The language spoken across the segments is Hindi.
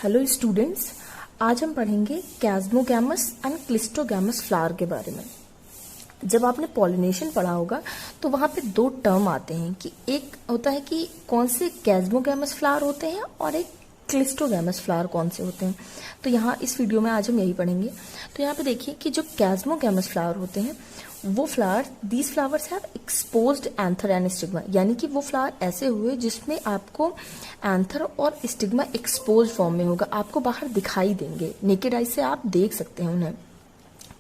हेलो स्टूडेंट्स, आज हम पढ़ेंगे कैस्मोगैमस एंड क्लिस्टोगैमस फ्लावर के बारे में। जब आपने पॉलिनेशन पढ़ा होगा तो वहाँ पे दो टर्म आते हैं कि एक होता है कि कौन से कैस्मोगैमस फ्लावर होते हैं और एक क्लिस्टोगैमस फ्लावर कौन से होते हैं। तो यहाँ इस वीडियो में आज हम यही पढ़ेंगे। तो यहाँ पे देखिए कि जो कैस्मोगैमस फ्लावर होते हैं वो flower, these flowers have exposed anther and stigma, यानी कि वो फ्लावर ऐसे हुए जिसमें आपको एंथर और स्टिग्मा एक्सपोज फॉर्म में होगा, आपको बाहर दिखाई देंगे, नेकेड आई से आप देख सकते हैं उन्हें।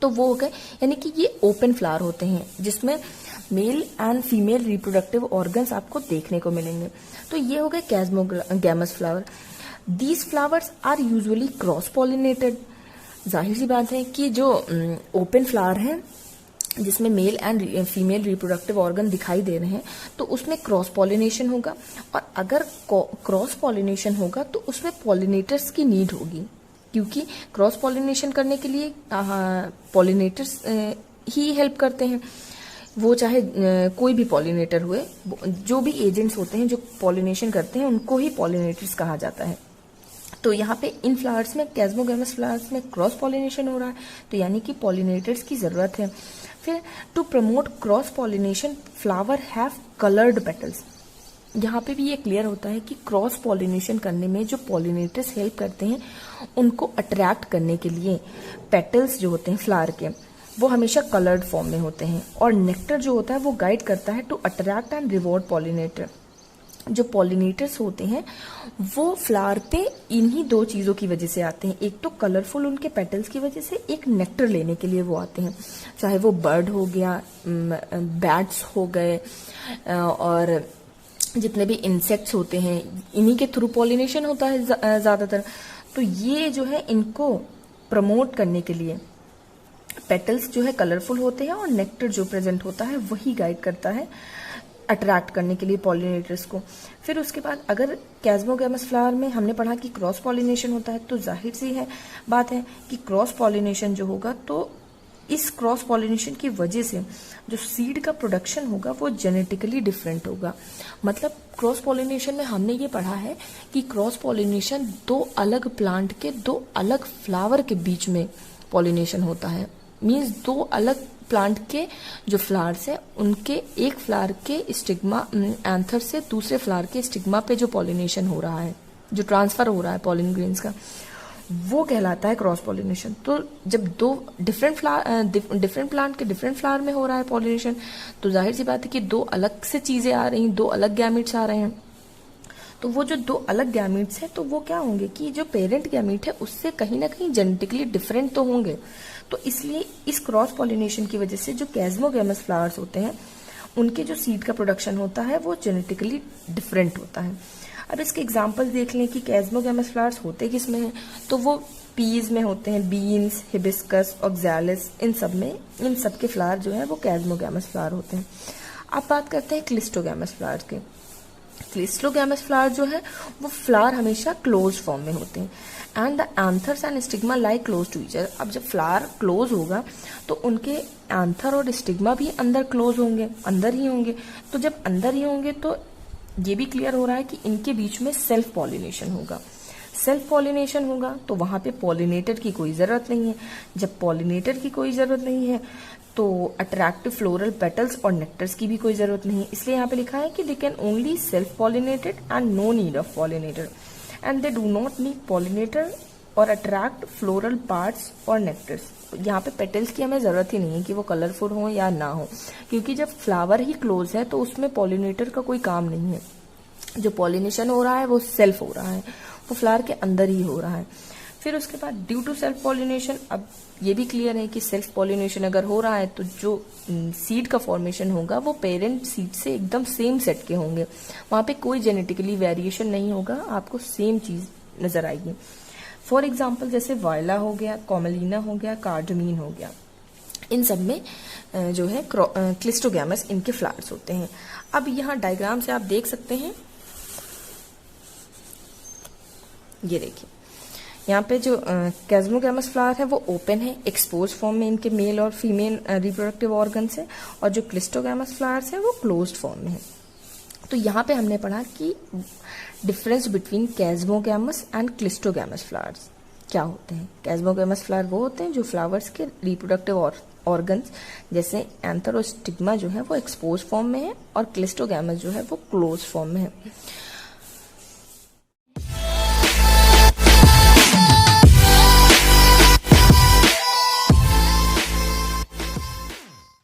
तो वो हो गए, यानी कि ये ओपन फ्लावर होते हैं जिसमें male and female reproductive organs आपको देखने को मिलेंगे। तो ये हो गए chasmogamous flower. These flowers are usually cross pollinated. जाहिर सी बात है कि जो ओपन फ्लावर है जिसमें male and female reproductive organ दिखाई दे रहे हैं तो उसमें क्रॉस पॉलिनेशन होगा, और अगर क्रॉस पॉलिनेशन होगा तो उसमें पॉलिनेटर्स की नीड होगी, क्योंकि क्रॉस पॉलिनेशन करने के लिए पॉलिनेटर्स ही हेल्प करते हैं। वो चाहे कोई भी पॉलिनेटर हुए, जो भी एजेंट्स होते हैं जो पॉलिनेशन करते हैं उनको ही पॉलिनेटर्स कहा जाता है। तो यहाँ पे इन फ्लावर्स में, कैस्मोगैमस फ्लावर्स में क्रॉस पॉलिनेशन हो रहा है, तो यानी कि पॉलिनेटर्स की जरूरत है। फिर to promote cross pollination flower have coloured petals. यहाँ पे भी ये क्लियर होता है कि क्रॉस पॉलिनेशन करने में जो पॉलिनेटर्स हेल्प करते हैं उनको अट्रैक्ट करने के लिए पेटल्स जो होते हैं फ्लावर के वो हमेशा कलर्ड फॉर्म में होते हैं, और नेक्टर जो होता है वो गाइड करता है to attract and reward pollinator. जो पॉलिनेटर्स होते हैं वो फ्लावर पे इन्हीं दो चीजों की वजह से आते हैं, एक तो कलरफुल उनके पेटल्स की वजह से, एक नेक्टर लेने के लिए वो आते हैं। चाहे वो बर्ड हो गया, बैट्स हो गए, और जितने भी इंसेक्ट्स होते हैं इन्हीं के थ्रू पॉलिनेशन होता है ज्यादातर। तो ये जो है इनको प्रमोट करने के लिए पेटल्स जो है कलरफुल होते हैं, और नेक्टर जो प्रेजेंट होता है वही गाइड करता है अट्रैक्ट करने के लिए पॉलिनेटर्स को। फिर उसके बाद अगर कैस्मोगैमस फ्लावर में हमने पढ़ा कि क्रॉस पॉलिनेशन होता है, तो जाहिर सी है बात है कि क्रॉस पॉलिनेशन जो होगा तो इस क्रॉस पॉलिनेशन की वजह से जो सीड का प्रोडक्शन होगा वो जेनेटिकली डिफरेंट होगा। मतलब क्रॉस पॉलिनेशन में हमने ये पढ़ा है कि क्रॉस पॉलिनेशन दो अलग प्लांट के दो अलग फ्लावर के बीच में पॉलिनेशन होता है। मीन्स दो अलग प्लांट के जो फ्लावर्स है उनके एक फ्लावर के स्टिग्मा एंथर से दूसरे फ्लावर के स्टिग्मा पे जो पॉलिनेशन हो रहा है, जो ट्रांसफर हो रहा है पॉलिन ग्रेन्स का, वो कहलाता है क्रॉस पॉलिनेशन। तो जब दो डिफरेंट प्लांट के डिफरेंट फ्लावर में हो रहा है पॉलिनेशन, तो जाहिर सी बात है कि दो अलग से चीजें आ रही हैं, दो अलग गैमेट्स आ रहे हैं। तो वो जो दो अलग गैमेट्स है तो वो क्या होंगे कि जो पेरेंट गैमेट है उससे कहीं ना कहीं जेनेटिकली डिफरेंट तो होंगे। तो इसलिए इस क्रॉस पॉलिनेशन की वजह से जो कैस्मोगैमस फ्लावर्स होते हैं उनके जो सीड का प्रोडक्शन होता है वो जेनेटिकली डिफरेंट होता है। अब इसके एग्जांपल देख लें कि कैस्मोगैमस फ्लावर्स होते किस में हैं, तो वो पीज में होते हैं, बीन्स, हिबिस्कस, ऑक्सैलिस, इन सब के फ्लावर जो है वो कैस्मोगैमस फ्लावर होते हैं। अब बात करते हैं क्लिस्टोगैमस फ्लावर्स के। क्लिस्टोगैमस फ्लावर जो है वो फ्लावर हमेशा क्लोज फॉर्म में होते हैं, and the anthers and stigma lie close to each other. अब जब फ्लावर क्लोज होगा तो उनके एंथर और स्टिग्मा भी अंदर क्लोज होंगे, अंदर ही होंगे। तो जब अंदर ही होंगे तो ये भी क्लियर हो रहा है कि इनके बीच में सेल्फ पॉलिनेशन होगा। सेल्फ पॉलिनेशन होगा तो वहां पे पॉलिनेटर की कोई जरूरत नहीं है। जब पॉलिनेटर की कोई जरूरत नहीं है तो अट्रैक्टिव फ्लोरल पेटल्स और नेक्टर्स की भी कोई जरूरत नहीं है। इसलिए यहाँ पे लिखा है कि they can only self pollinated and no need of pollinator, and they do not need pollinator और अट्रैक्ट फ्लोरल पार्ट्स और नेक्टर्स। यहाँ पे पेटल्स की हमें जरूरत ही नहीं है कि वो कलरफुल हो या ना हो, क्योंकि जब फ्लावर ही क्लोज है तो उसमें पॉलिनेटर का कोई काम नहीं है। जो पॉलिनेशन हो रहा है वो सेल्फ हो रहा है, वो फ्लावर के अंदर ही हो रहा है। फिर उसके बाद ड्यू टू सेल्फ पॉलिनेशन, अब ये भी क्लियर है कि सेल्फ पॉलिनेशन अगर हो रहा है तो जो सीड का फॉर्मेशन होगा वो पेरेंट सीड से एकदम सेम सेट के होंगे, वहां पे कोई जेनेटिकली वेरिएशन नहीं होगा, आपको सेम चीज नजर आएगी। फॉर एग्जाम्पल जैसे वायला हो गया, कॉमेलिना हो गया, कार्डमीन हो गया, इन सब में जो है क्लिस्टोगैमस इनके फ्लावर्स होते हैं। अब यहाँ डायग्राम से आप देख सकते हैं, ये देखिए यहाँ पे जो कैस्मोगैमस फ्लावर है वो ओपन है, एक्सपोज फॉर्म में इनके मेल और फीमेल रिप्रोडक्टिव ऑर्गन है, और जो क्लिस्टोगैमस फ्लावर्स है वो क्लोज्ड फॉर्म में है। तो यहाँ पे हमने पढ़ा कि difference between chasmogamous and cleistogamous flowers क्या होते हैं। कैज़्मोगैमस फ्लावर वो होते हैं जो फ्लावर्स के रिप्रोडक्टिव ऑर्गन्स जैसे एंथर और स्टिग्मा जो है वो एक्सपोज फॉर्म में है, और क्लिस्टोगैमस जो है वो क्लोज फॉर्म में है।